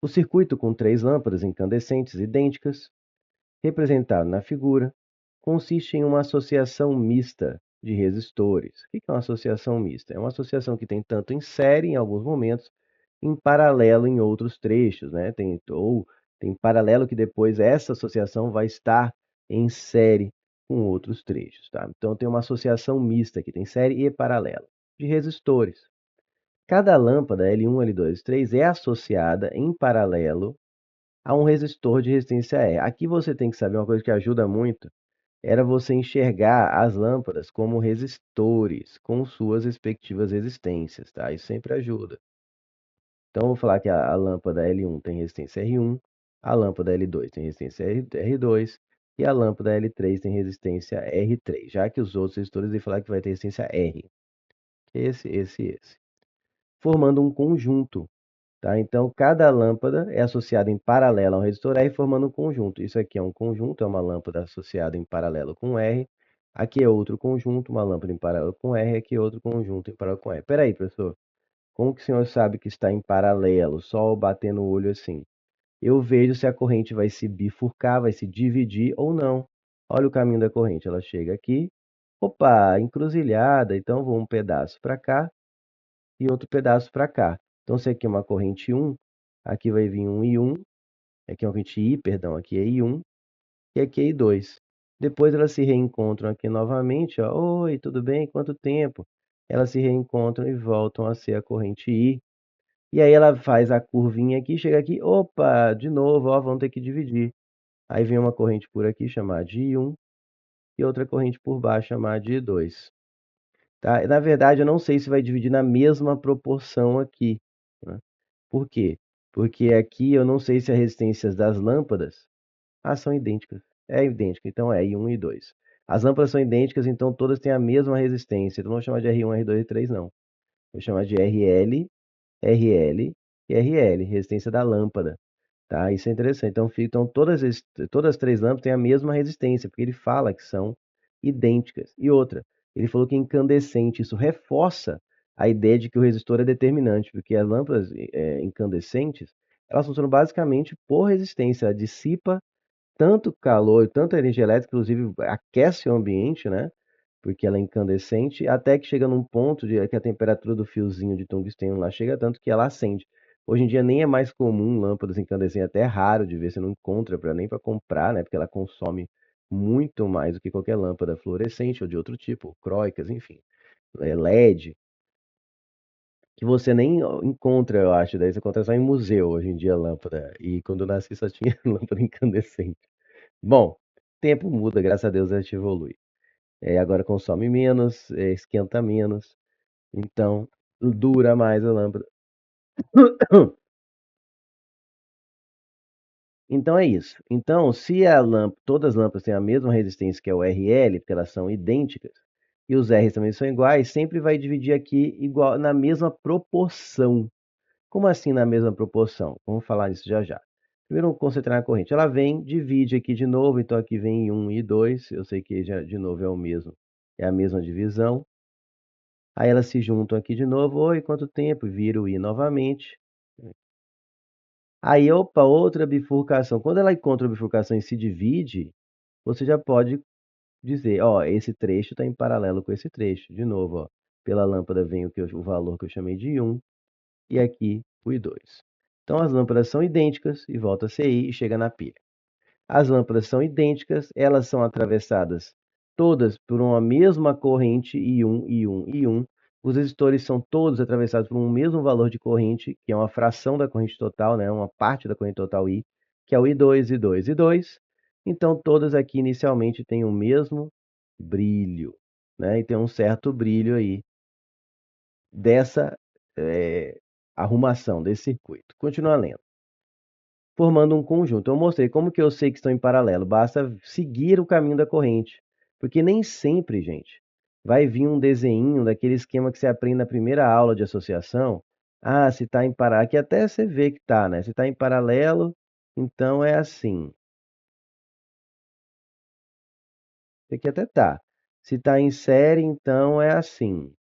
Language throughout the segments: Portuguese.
O circuito com 3 lâmpadas incandescentes idênticas, representado na figura, consiste em uma associação mista de resistores. O que é uma associação mista? É uma associação que tem tanto em série, em alguns momentos, em paralelo em outros trechos, né? Ou tem paralelo que depois essa associação vai estar em série com outros trechos, tá? Então tem uma associação mista que tem série e paralelo de resistores. Cada lâmpada L1, L2, L3 é associada em paralelo a um resistor de resistência R. Aqui você tem que saber uma coisa que ajuda muito, era você enxergar as lâmpadas como resistores, com suas respectivas resistências, tá? Isso sempre ajuda. Então, eu vou falar que a lâmpada L1 tem resistência R1, a lâmpada L2 tem resistência R2 e a lâmpada L3 tem resistência R3, já que os outros resistores vão falar que vai ter resistência R. Esse. Formando um conjunto, tá? Então, cada lâmpada é associada em paralelo a um resistor R, formando um conjunto. Isso aqui é um conjunto, é uma lâmpada associada em paralelo com R. Aqui é outro conjunto, uma lâmpada em paralelo com R. Aqui é outro conjunto em paralelo com R. Peraí, professor. Como que o senhor sabe que está em paralelo? Só ao bater no olho assim. Eu vejo se a corrente vai se bifurcar, vai se dividir ou não. Olha o caminho da corrente. Ela chega aqui. Opa, encruzilhada. Então, vou um pedaço para cá e outro pedaço para cá. Então, se aqui é uma corrente 1, aqui vai vir um I1, aqui é uma corrente I, perdão, aqui é I1 e aqui é I2. Depois elas se reencontram aqui novamente, ó. Oi, tudo bem? Quanto tempo? Elas se reencontram e voltam a ser a corrente I. E aí ela faz a curvinha aqui, chega aqui, opa, de novo, ó, vamos ter que dividir. Aí vem uma corrente por aqui chamada de I1 e outra corrente por baixo chamada de I2. Tá? Na verdade, eu não sei se vai dividir na mesma proporção aqui, né? Por quê? Porque aqui eu não sei se as resistências das lâmpadas são idênticas. É idêntica, então é I1 e I2. As lâmpadas são idênticas, então todas têm a mesma resistência. Então não vou chamar de R1, R2 e R3, não. Vou chamar de RL, RL e RL, resistência da lâmpada. Tá? Isso é interessante. Então todas as 3 lâmpadas têm a mesma resistência, porque ele fala que são idênticas. E outra, ele falou que é incandescente. Isso reforça a ideia de que o resistor é determinante, porque as lâmpadas incandescentes, elas funcionam basicamente por resistência. Ela dissipa tanto calor, tanta energia elétrica, inclusive aquece o ambiente, né? Porque ela é incandescente, até que chega num ponto de que a temperatura do fiozinho de tungstênio lá chega tanto que ela acende. Hoje em dia nem é mais comum lâmpadas incandescentes, até é raro de ver, você não encontra nem para comprar, né? Porque ela consome muito mais do que qualquer lâmpada fluorescente ou de outro tipo, croicas, enfim, LED, que você nem encontra, eu acho, daí você encontra só em museu hoje em dia lâmpada. E quando eu nasci só tinha lâmpada incandescente. Bom, tempo muda, graças a Deus a gente evolui. Agora consome menos, esquenta menos, então dura mais a lâmpada. Então é isso. Então, se todas as lâmpadas têm a mesma resistência que é o RL, porque elas são idênticas, e os R's também são iguais, sempre vai dividir aqui igual na mesma proporção. Como assim na mesma proporção? Vamos falar nisso já já. Primeiro vamos concentrar na corrente. Ela vem, divide aqui de novo, então aqui vem 1 e 2. Eu sei que já de novo é o mesmo, é a mesma divisão. Aí elas se juntam aqui de novo. Oi, quanto tempo? Vira o I novamente. Aí, opa, outra bifurcação. Quando ela encontra a bifurcação e se divide, você já pode dizer, ó, esse trecho está em paralelo com esse trecho. De novo, ó, pela lâmpada vem o valor que eu chamei de 1 e aqui o I2. Então as lâmpadas são idênticas e volta a ser I e chega na pilha. As lâmpadas são idênticas, elas são atravessadas todas por uma mesma corrente I1, I1, I1. Os resistores são todos atravessados por um mesmo valor de corrente, que é uma fração da corrente total, né? Uma parte da corrente total I, que é o I2, I2, I2. Então, todas aqui inicialmente têm o mesmo brilho, né? E tem um certo brilho aí dessa arrumação, desse circuito. Continua lendo. Formando um conjunto. Eu mostrei como que eu sei que estão em paralelo. Basta seguir o caminho da corrente. Porque nem sempre, gente, vai vir um desenho daquele esquema que você aprende na primeira aula de associação. Ah, se está em paralelo. Aqui até você vê que está, né? Se está em paralelo, então é assim. Aqui até tá. Se está em série, então é assim.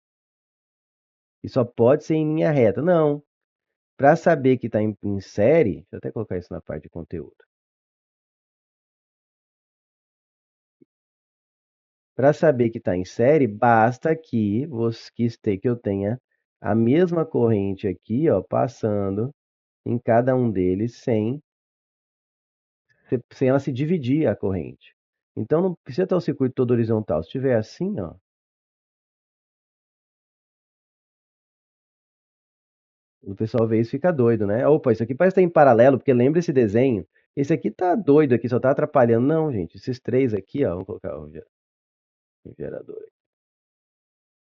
E só pode ser em linha reta. Não. Para saber que está em série, deixa eu até colocar isso na parte de conteúdo. Para saber que está em série, basta que eu tenha a mesma corrente aqui, ó, passando em cada um deles sem ela se dividir a corrente. Então não precisa estar o circuito todo horizontal. Se tiver assim, ó, o pessoal vê isso e fica doido, né? Opa, isso aqui parece estar em paralelo, porque lembra esse desenho? Esse aqui tá doido aqui, só tá atrapalhando. Não, gente, esses três aqui, ó, vamos colocar o gerador.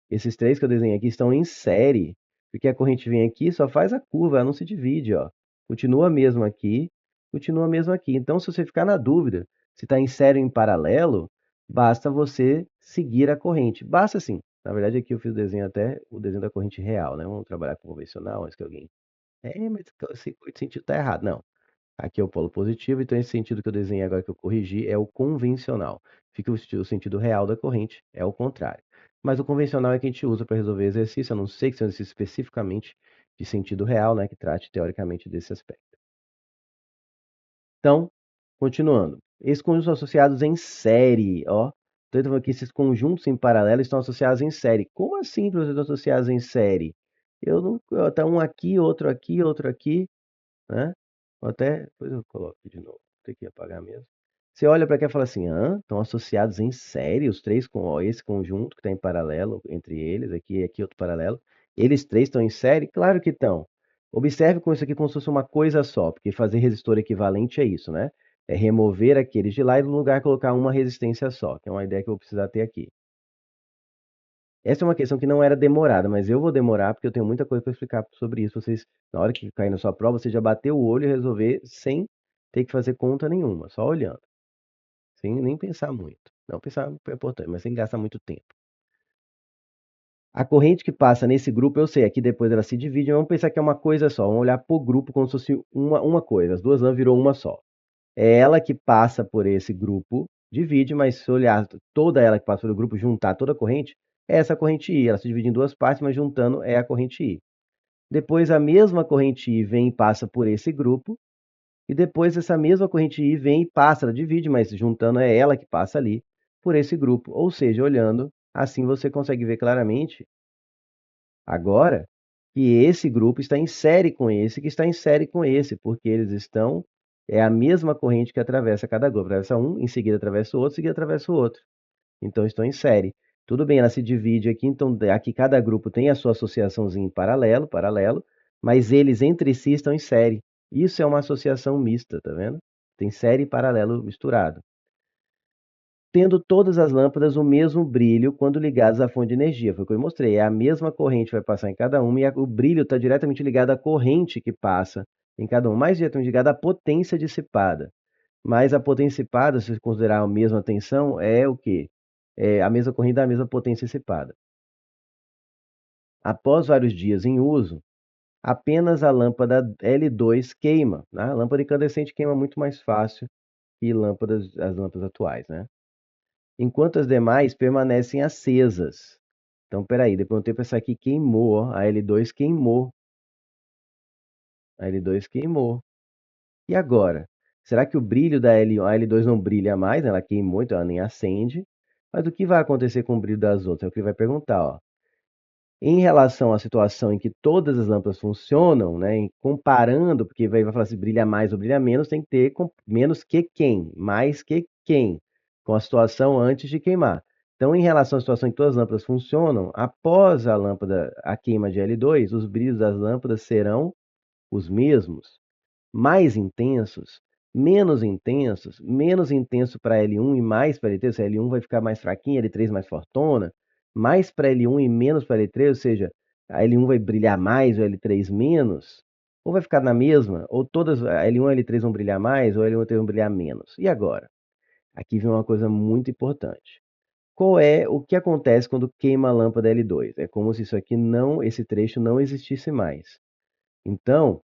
Esses três que eu desenhei aqui estão em série, porque a corrente vem aqui, só faz a curva, ela não se divide, ó. Continua mesmo aqui, continua mesmo aqui. Então, se você ficar na dúvida se está em série ou em paralelo, basta você seguir a corrente. Basta sim. Na verdade, aqui eu fiz o desenho até o desenho da corrente real, né? Vamos trabalhar com convencional, antes que alguém. Mas esse sentido está errado. Não. Aqui é o polo positivo, então esse sentido que eu desenhei agora que eu corrigi é o convencional. Fica o sentido real da corrente, é o contrário. Mas o convencional é que a gente usa para resolver exercício, a não ser que seja um exercício especificamente de sentido real, né, que trate teoricamente desse aspecto. Então, continuando. Esses conjuntos são associados em série, ó. Então, falando aqui, esses conjuntos em paralelo estão associados em série. Como assim, professor, estão associados em série? Eu não. Tá um aqui, outro aqui, né? Ou até, depois eu coloco aqui de novo, tem que apagar mesmo. Você olha para cá e fala assim, estão associados em série, os três com ó, esse conjunto que está em paralelo entre eles, aqui e aqui outro paralelo. Eles três estão em série? Claro que estão. Observe com isso aqui como se fosse uma coisa só, porque fazer resistor equivalente é isso, né? É remover aqueles de lá e no lugar colocar uma resistência só, que é uma ideia que eu vou precisar ter aqui. Essa é uma questão que não era demorada, mas eu vou demorar porque eu tenho muita coisa para explicar sobre isso. Vocês, na hora que cair na sua prova, você já bateu o olho e resolver sem ter que fazer conta nenhuma, só olhando, sem nem pensar muito. Não pensar é importante, mas sem gastar muito tempo. A corrente que passa nesse grupo, eu sei, aqui depois ela se divide, vamos pensar que é uma coisa só, vamos olhar por grupo como se fosse uma coisa, as duas lâmpadas virou uma só. É ela que passa por esse grupo, divide, mas se olhar toda ela que passa pelo grupo, juntar toda a corrente, é essa corrente I. Ela se divide em duas partes, mas juntando é a corrente I. Depois a mesma corrente I vem e passa por esse grupo, e depois essa mesma corrente I vem e passa, ela divide, mas juntando é ela que passa ali por esse grupo. Ou seja, olhando, assim você consegue ver claramente agora que esse grupo está em série com esse, que está em série com esse, porque eles estão, é a mesma corrente que atravessa cada grupo. Atravessa um, em seguida atravessa o outro, em seguida atravessa o outro. Então estão em série. Tudo bem, ela se divide aqui, então aqui cada grupo tem a sua associaçãozinha em paralelo, mas eles entre si estão em série. Isso é uma associação mista, tá vendo? Tem série e paralelo misturado. Tendo todas as lâmpadas o mesmo brilho quando ligadas à fonte de energia. Foi o que eu mostrei. É a mesma corrente que vai passar em cada uma e o brilho está diretamente ligado à corrente que passa em cada um, mais diretamente ligado à potência dissipada. Mas a potência dissipada, se você considerar a mesma tensão, é o quê? É a mesma corrente da mesma potência dissipada. Após vários dias em uso, apenas a lâmpada L2 queima. Né? A lâmpada incandescente queima muito mais fácil que as lâmpadas atuais, né? Enquanto as demais permanecem acesas. Então, peraí, depois de um tempo essa aqui queimou, ó, a L2 queimou, a L2 queimou. E agora? Será que o brilho da a L2 não brilha mais? Ela queimou, então ela nem acende. Mas o que vai acontecer com o brilho das outras? É o que ele vai perguntar, ó. Em relação à situação em que todas as lâmpadas funcionam, né, comparando, porque vai falar se brilha mais ou brilha menos, tem que ter menos que quem, mais que quem, com a situação antes de queimar. Então, em relação à situação em que todas as lâmpadas funcionam, após a lâmpada, a queima de L2, os brilhos das lâmpadas serão os mesmos, mais intensos, menos intenso para L1 e mais para L3, L1 vai ficar mais fraquinho, L3 mais fortona, mais para L1 e menos para L3, ou seja, a L1 vai brilhar mais, o L3 menos, ou vai ficar na mesma, ou todas, a L1 e a L3 vão brilhar mais, ou a L1 e a L3 vão brilhar menos. E agora? Aqui vem uma coisa muito importante. Qual é o que acontece quando queima a lâmpada L2? É como se isso aqui não, esse trecho não existisse mais. Então,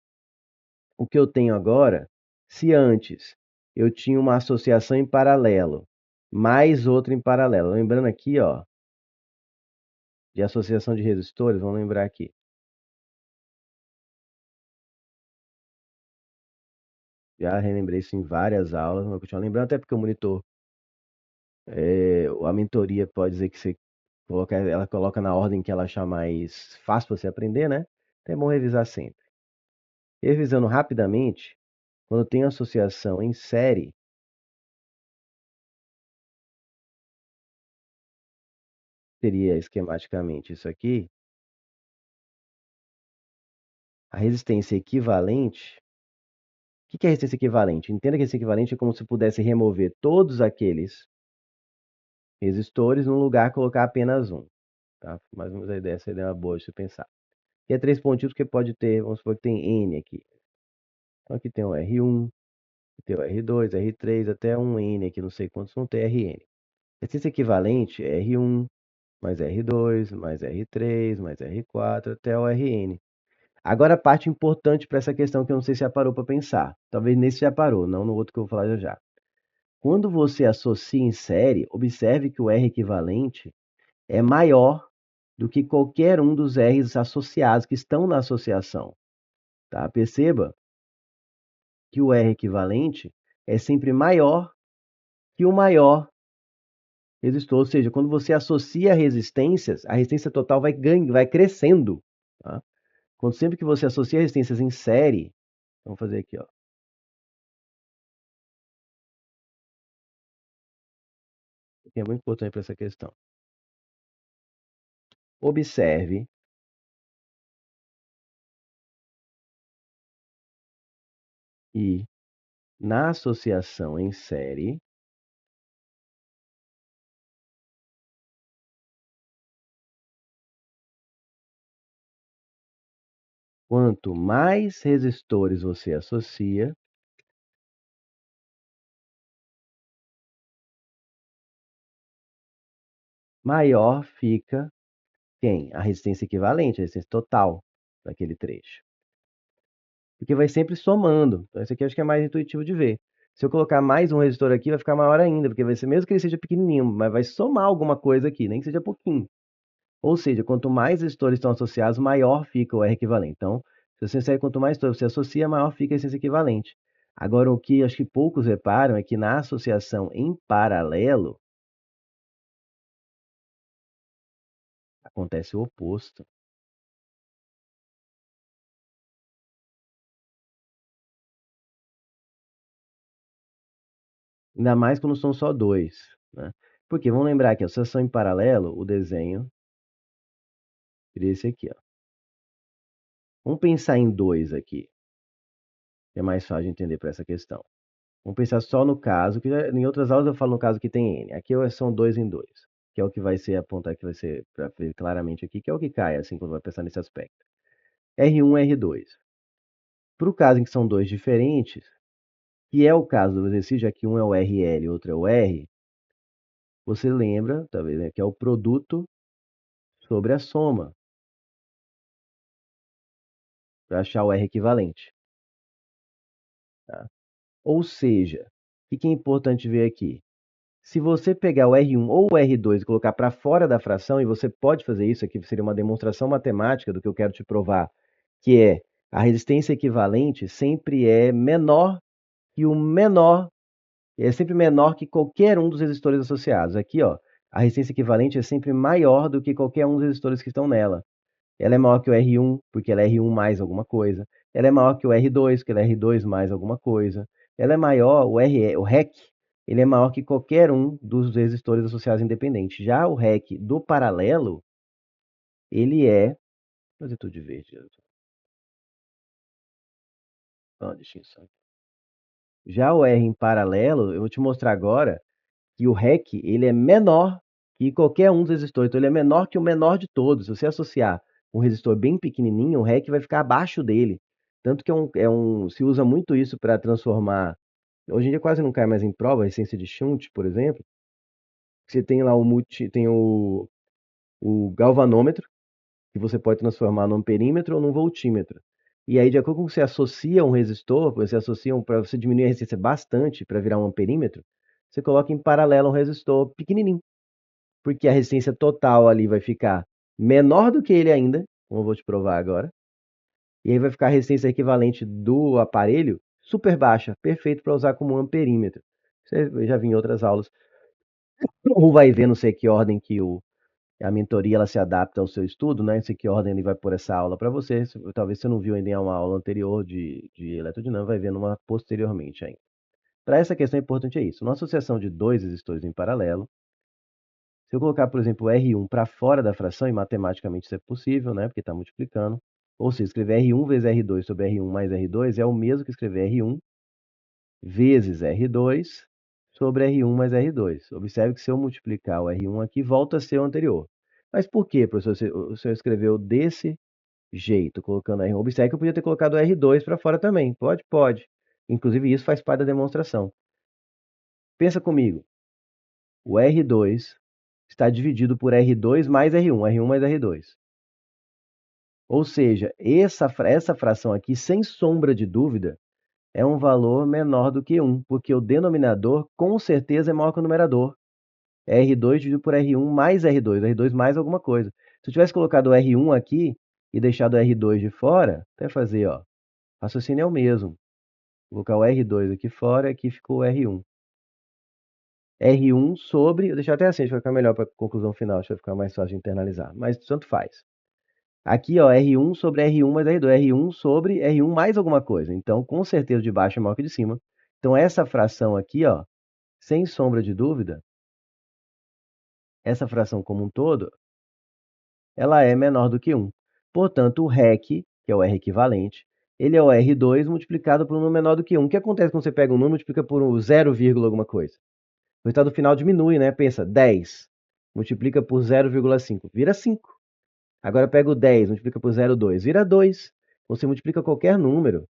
o que eu tenho agora, se antes eu tinha uma associação em paralelo, mais outra em paralelo. Lembrando aqui, ó, de associação de resistores, vamos lembrar aqui. Já relembrei isso em várias aulas, mas continuo lembrando, até porque o monitor, a mentoria pode dizer que você ela coloca na ordem que ela achar mais fácil pra você aprender, né? Então é bom revisar sempre. Revisando rapidamente, quando tem associação em série, seria esquematicamente isso aqui. A resistência equivalente. O que que é resistência equivalente? Entenda que resistência equivalente é como se pudesse remover todos aqueles resistores num lugar e colocar apenas um. Tá? Mais ou menos a ideia, essa ideia é uma boa de você pensar. E é três pontinhos porque pode ter, vamos supor que tem N aqui. Então aqui tem o R1, aqui tem o R2, R3, até um N aqui, não sei quantos vão ter Rn. Resistência equivalente é R1 mais R2 mais R3 mais R4 até o Rn. Agora a parte importante para essa questão que eu não sei se já parou para pensar. Talvez nesse já parou, não no outro que eu vou falar já já. Quando você associa em série, observe que o R equivalente é maior do que qualquer um dos R's associados que estão na associação. Tá? Perceba que o R equivalente é sempre maior que o maior resistor. Ou seja, quando você associa resistências, a resistência total vai ganhando, vai crescendo. Tá? Quando sempre que você associa resistências em série, vamos fazer aqui, ó. Que é muito importante para essa questão. Observe e na associação em série, quanto mais resistores você associa, maior fica quem? A resistência equivalente, a resistência total daquele trecho. Porque vai sempre somando. Então, isso aqui eu acho que é mais intuitivo de ver. Se eu colocar mais um resistor aqui, vai ficar maior ainda, porque vai ser mesmo que ele seja pequenininho, mas vai somar alguma coisa aqui, nem que seja pouquinho. Ou seja, quanto mais resistores estão associados, maior fica o R equivalente. Então, se você consegue, quanto mais resistores você associa, maior fica a resistência equivalente. Agora, o que acho que poucos reparam é que na associação em paralelo, acontece o oposto. Ainda mais quando são só dois, né? Porque vamos lembrar que a associação em paralelo, o desenho seria esse aqui, ó. Vamos pensar em dois aqui, que é mais fácil de entender para essa questão. Vamos pensar só no caso, que em outras aulas eu falo no caso que tem N. Aqui são dois em dois, que é o que vai ser apontar, que vai ser para ver claramente aqui, que é o que cai, assim, quando vai pensar nesse aspecto. R1 e R2. Para o caso em que são dois diferentes, que é o caso do exercício, já que um é o RL e outro é o R, você lembra, talvez, né, que é o produto sobre a soma, para achar o R equivalente. Tá? Ou seja, o que é importante ver aqui? Se você pegar o R1 ou o R2 e colocar para fora da fração, e você pode fazer isso aqui, seria uma demonstração matemática do que eu quero te provar, que é a resistência equivalente sempre é menor que o menor, é sempre menor que qualquer um dos resistores associados. Aqui, ó, a resistência equivalente é sempre maior do que qualquer um dos resistores que estão nela. Ela é maior que o R1, porque ela é R1 mais alguma coisa. Ela é maior que o R2, porque ela é R2 mais alguma coisa. Ela é maior, o REC, ele é maior que qualquer um dos resistores associados independentes. Já o REC do paralelo, ele é. Vou fazer tudo de verde. Não, distinção. Já o R em paralelo, eu vou te mostrar agora que o REC ele é menor que qualquer um dos resistores. Então, ele é menor que o menor de todos. Se você associar um resistor bem pequenininho, o REC vai ficar abaixo dele. Tanto que se usa muito isso para transformar. Hoje em dia quase não cai mais em prova, a essência de Shunt, por exemplo. Você tem lá tem o galvanômetro, que você pode transformar num perímetro ou num voltímetro. E aí, de acordo com que você associa um resistor, você associa para você diminuir a resistência bastante para virar um amperímetro, você coloca em paralelo um resistor pequenininho, porque a resistência total ali vai ficar menor do que ele ainda, como eu vou te provar agora, e aí vai ficar a resistência equivalente do aparelho super baixa, perfeito para usar como amperímetro. Você já viu em outras aulas, ou vai ver, não sei que ordem que a mentoria ela se adapta ao seu estudo, né? Não sei que ordem ele vai pôr essa aula para você. Talvez você não viu ainda em uma aula anterior de eletrodinâmica, vai ver numa posteriormente ainda. Para essa questão importante é isso. Uma associação de dois resistores em paralelo, se eu colocar, por exemplo, R1 para fora da fração, e matematicamente isso é possível, né? Porque está multiplicando. Ou seja, escrever R1 vezes R2 sobre R1 mais R2 é o mesmo que escrever R1 vezes R2 sobre R1 mais R2. Observe que se eu multiplicar o R1 aqui, volta a ser o anterior. Mas por que, professor, o senhor escreveu desse jeito, colocando R1? Observe que eu podia ter colocado o R2 para fora também. Pode? Pode. Inclusive, isso faz parte da demonstração. Pensa comigo. O R2 está dividido por R2 mais R1, R1 mais R2. Ou seja, essa fração aqui, sem sombra de dúvida, é um valor menor do que 1, porque o denominador com certeza é maior que o numerador. R2 dividido por R1 mais R2, R2 mais alguma coisa. Se eu tivesse colocado o R1 aqui e deixado o R2 de fora, até fazer, ó, raciocínio é o mesmo. Vou colocar o R2 aqui fora, aqui ficou o R1. R1 sobre, vou deixar até assim, vai ficar melhor para a conclusão final, vai ficar mais fácil de internalizar, mas tanto faz. Aqui, ó, R1 sobre R1 mais R2, R1 sobre R1 mais alguma coisa. Então, com certeza, de baixo é maior que de cima. Então, essa fração aqui, ó, sem sombra de dúvida, essa fração como um todo, ela é menor do que 1. Portanto, o REC, que é o R equivalente, ele é o R2 multiplicado por um número menor do que 1. O que acontece quando você pega um número e multiplica por um 0, alguma coisa? O resultado final diminui, né? Pensa, 10 multiplica por 0,5, vira 5. Agora pega o 10, multiplica por 0,2, vira 2. Você multiplica qualquer número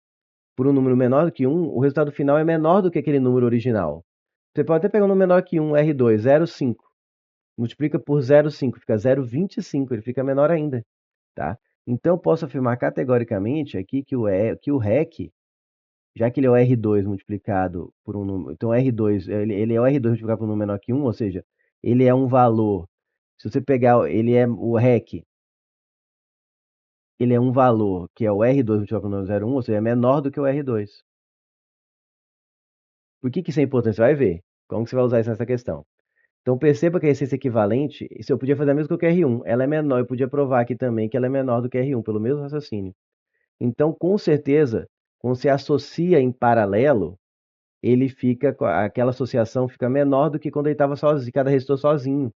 por um número menor do que 1, o resultado final é menor do que aquele número original. Você pode até pegar um número menor que 1, R2, 0,5. Multiplica por 0,5, fica 0,25, ele fica menor ainda, tá? Então, eu posso afirmar categoricamente aqui que o REC, já que ele é o R2 multiplicado por um número, então R2, ele é o R2 multiplicado por um número menor que 1, ou seja, ele é um valor, se você pegar, ele é o REC, ele é um valor que é o R2 multiplicado por um número 0,1, ou seja, é menor do que o R2. Por que isso é importante? Você vai ver. Como que você vai usar isso nessa questão? Então perceba que a essência equivalente, se eu podia fazer a mesma que o R1, ela é menor, eu podia provar aqui também que ela é menor do que R1, pelo mesmo raciocínio. Então, com certeza, quando se associa em paralelo, ele fica, aquela associação fica menor do que quando ele estava sozinho, cada resistor sozinho.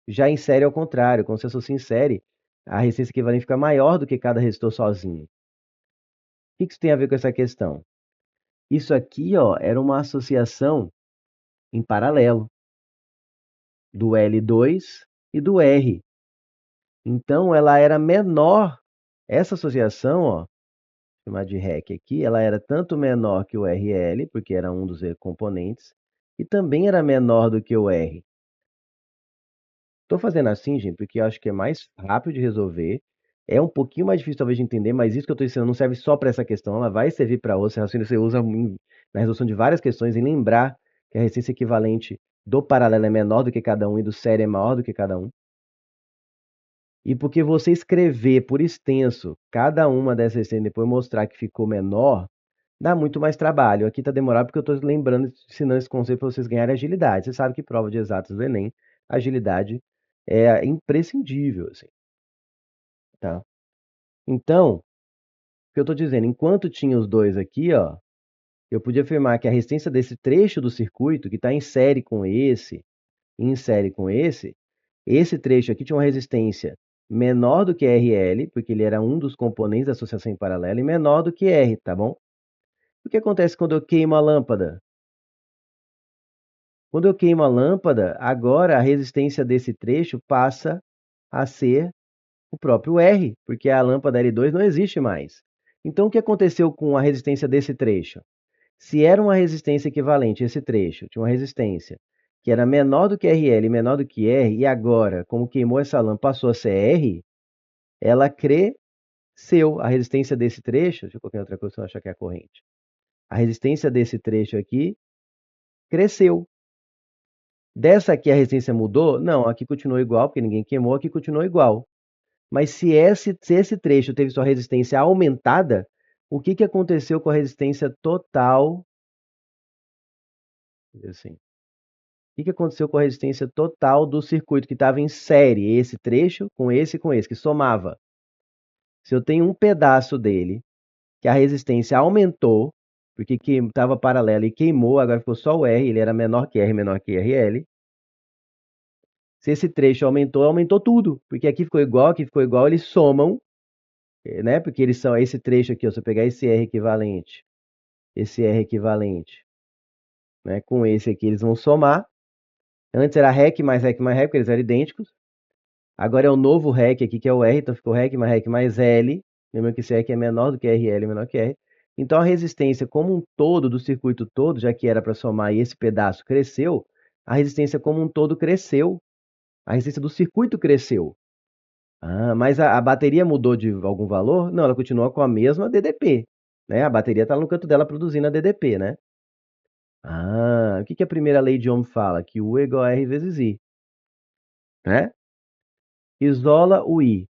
Já em série ao contrário, quando se associa em série, a resistência equivalente fica maior do que cada resistor sozinho. O que isso tem a ver com essa questão? Isso aqui, ó, era uma associação em paralelo do L2 e do R. Então, ela era menor. Essa associação, ó, chamar de REC aqui, ela era tanto menor que o RL, porque era um dos componentes, e também era menor do que o R. Estou fazendo assim, gente, porque eu acho que é mais rápido de resolver. É um pouquinho mais difícil, talvez, de entender, mas isso que eu estou ensinando não serve só para essa questão, ela vai servir para outra. Você usa na resolução de várias questões em lembrar que a resistência equivalente do paralelo é menor do que cada um e do série é maior do que cada um. E porque você escrever por extenso cada uma dessas resistências e depois mostrar que ficou menor, dá muito mais trabalho. Aqui está demorado porque eu estou lembrando, ensinando esse conceito para vocês ganharem agilidade. Você sabe que prova de exatas do Enem, agilidade é imprescindível, assim, tá? Então, o que eu estou dizendo, enquanto tinha os dois aqui, ó, eu podia afirmar que a resistência desse trecho do circuito, que está em série com esse, esse trecho aqui tinha uma resistência menor do que RL, porque ele era um dos componentes da associação em paralelo, e menor do que R, tá bom? O que acontece quando eu queimo a lâmpada? Quando eu queimo a lâmpada, agora a resistência desse trecho passa a ser o próprio R, porque a lâmpada L2 não existe mais. Então, o que aconteceu com a resistência desse trecho? Se era uma resistência equivalente, esse trecho tinha uma resistência que era menor do que RL e menor do que R, e agora, como queimou essa lâmpada, passou a ser R, ela cresceu. A resistência desse trecho, deixa eu colocar outra coisa, se eu achar que é a corrente. A resistência desse trecho aqui cresceu. Dessa aqui a resistência mudou? Não, aqui continuou igual, porque ninguém queimou, aqui continuou igual. Mas se esse trecho teve sua resistência aumentada, O que aconteceu com a resistência total? Assim, o que aconteceu com a resistência total do circuito que estava em série, esse trecho com esse, que somava? Se eu tenho um pedaço dele, que a resistência aumentou, porque estava paralelo e queimou, agora ficou só o R, ele era menor que R, menor que RL. Se esse trecho aumentou, aumentou tudo, porque aqui ficou igual, eles somam, né? Porque eles são esse trecho aqui, ó, se eu pegar esse R equivalente, né, com esse aqui, eles vão somar. Antes era REC mais REC mais REC, porque eles eram idênticos. Agora é o novo REC aqui, que é o R, então ficou REC mais L. Lembrando que esse REC é menor do que RL, menor que R. Então a resistência como um todo do circuito todo, já que era para somar e esse pedaço cresceu, a resistência como um todo cresceu. A resistência do circuito cresceu. Ah, mas a bateria mudou de algum valor? Não, ela continua com a mesma DDP. Né? A bateria está no canto dela produzindo a DDP, né? Ah, o que a primeira lei de Ohm fala? Que U é igual a R vezes I. Né? Isola o I.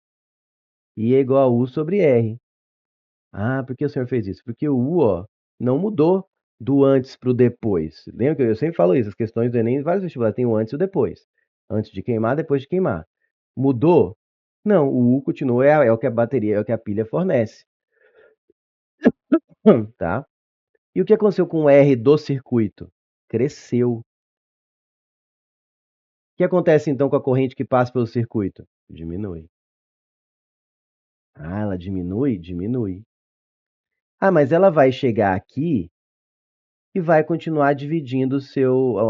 I é igual a U sobre R. Ah, por que o senhor fez isso? Porque o U, ó, não mudou do antes para o depois. Lembra que eu sempre falo isso, as questões do Enem, vários vestibulares tem o antes e o depois. Antes de queimar, depois de queimar. Mudou? Não, o U continua, é o que a bateria, é o que a pilha fornece. Tá? E o que aconteceu com o R do circuito? Cresceu. O que acontece então com a corrente que passa pelo circuito? Diminui. Ah, ela diminui? Diminui. Ah, mas ela vai chegar aqui e vai continuar dividindo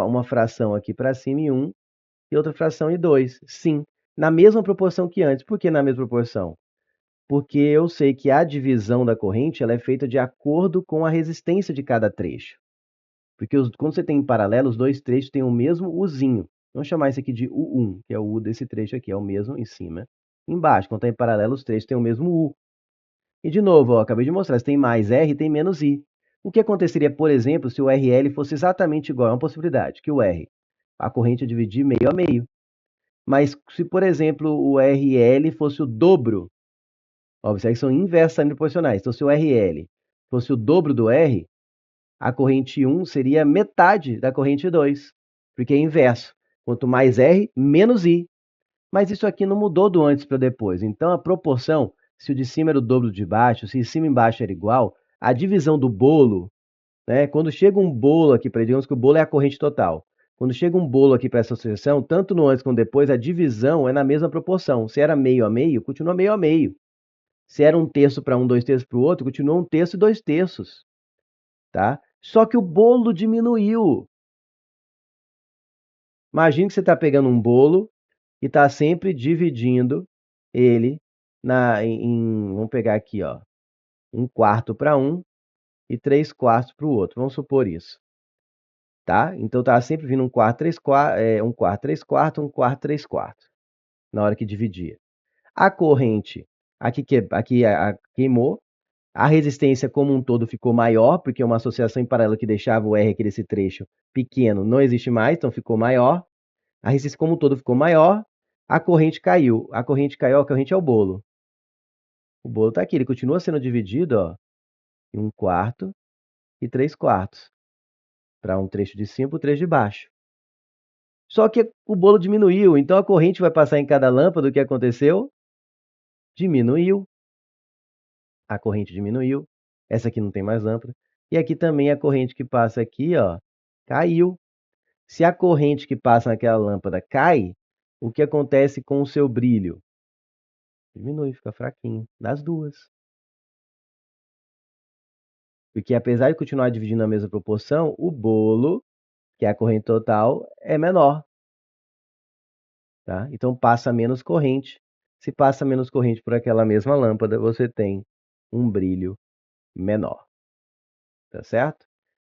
uma fração aqui para cima em 1 e outra fração em 2. Sim, na mesma proporção que antes. Por que na mesma proporção? Porque eu sei que a divisão da corrente ela é feita de acordo com a resistência de cada trecho. Porque quando você tem em paralelo, os dois trechos têm o mesmo Uzinho. Vamos chamar isso aqui de U1, que é o U desse trecho aqui, é o mesmo em cima. Embaixo, quando está em paralelo, os trechos têm o mesmo U. E de novo, ó, acabei de mostrar, se tem mais R, tem menos I. O que aconteceria, por exemplo, se o RL fosse exatamente igual? É uma possibilidade, que o R, a corrente é dividir meio a meio. Mas se, por exemplo, o RL fosse o dobro, observe que são inversamente proporcionais. Então, se o RL fosse o dobro do R, a corrente 1 seria metade da corrente 2, porque é inverso. Quanto mais R, menos I. Mas isso aqui não mudou do antes para depois. Então, a proporção, se o de cima era o dobro do de baixo, se de cima e embaixo era igual, a divisão do bolo, né? Quando chega um bolo aqui, digamos que o bolo é a corrente total. Quando chega um bolo aqui para essa associação, tanto no antes quanto depois, a divisão é na mesma proporção. Se era meio a meio, continua meio a meio. Se era um terço para um, dois terços para o outro, continua um terço e dois terços. Tá? Só que o bolo diminuiu. Imagine que você está pegando um bolo e está sempre dividindo ele vamos pegar aqui, ó, 1/4 para um e 3/4 para o outro. Vamos supor isso. Tá? Então tá sempre vindo 1/4, 3/4, 1/4, 3/4, 1/4, 3/4, na hora que dividia. A corrente aqui queimou, a resistência como um todo ficou maior, porque uma associação em paralelo que deixava o R aqui desse trecho pequeno não existe mais, então ficou maior. A resistência como um todo ficou maior, a corrente caiu. A corrente caiu, a corrente é o bolo. O bolo está aqui, ele continua sendo dividido, ó, em 1/4 e 3/4, para um trecho de cima e o trecho de baixo. Só que o bolo diminuiu, então a corrente vai passar em cada lâmpada, o que aconteceu? Diminuiu. A corrente diminuiu. Essa aqui não tem mais lâmpada. E aqui também a corrente que passa aqui, ó, caiu. Se a corrente que passa naquela lâmpada cai, o que acontece com o seu brilho? Diminui, fica fraquinho, das duas. Porque apesar de continuar dividindo a mesma proporção, o bolo, que é a corrente total, é menor. Tá? Então passa menos corrente. Se passa menos corrente por aquela mesma lâmpada, você tem um brilho menor. Tá certo?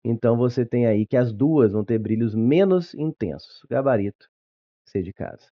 Então você tem aí que as duas vão ter brilhos menos intensos. Gabarito, C de casa.